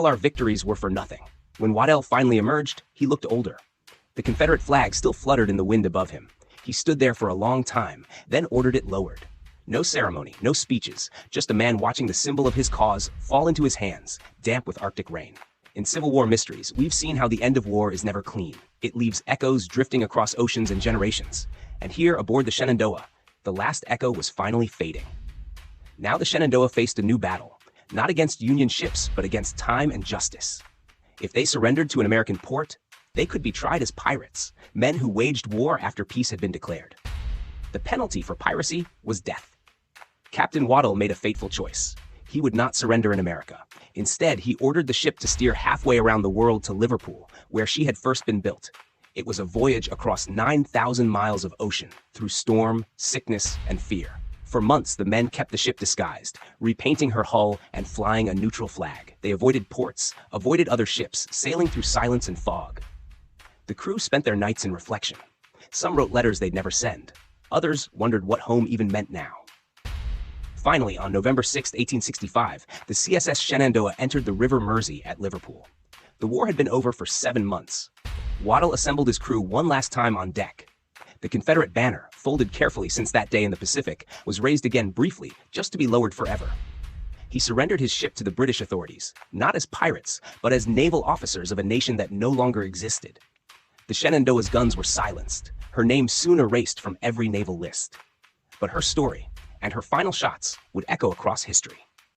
all our victories were for nothing. When Waddell finally emerged, he looked older. The Confederate flag still fluttered in the wind above him. He stood there for a long time, then ordered it lowered. No ceremony, no speeches, just a man watching the symbol of his cause fall into his hands, damp with Arctic rain. In Civil War mysteries, we've seen how the end of war is never clean. It leaves echoes drifting across oceans and generations. And here, aboard the Shenandoah, the last echo was finally fading. Now the Shenandoah faced a new battle, not against Union ships, but against time and justice. If they surrendered to an American port, they could be tried as pirates, men who waged war after peace had been declared. The penalty for piracy was death. Captain Waddell made a fateful choice. He would not surrender in America. Instead, he ordered the ship to steer halfway around the world to Liverpool, where she had first been built. It was a voyage across 9,000 miles of ocean, through storm, sickness, and fear. For months, the men kept the ship disguised, repainting her hull and flying a neutral flag. They avoided ports, avoided other ships, sailing through silence and fog. The crew spent their nights in reflection. Some wrote letters they'd never send. Others wondered what home even meant now. Finally, on November 6, 1865, the CSS Shenandoah entered the River Mersey at Liverpool. The war had been over for 7 months. Waddell assembled his crew one last time on deck. The Confederate banner, folded carefully since that day in the Pacific, was raised again briefly, just to be lowered forever. He surrendered his ship to the British authorities, not as pirates, but as naval officers of a nation that no longer existed. The Shenandoah's guns were silenced, her name soon erased from every naval list. But her story, and her final shots, would echo across history.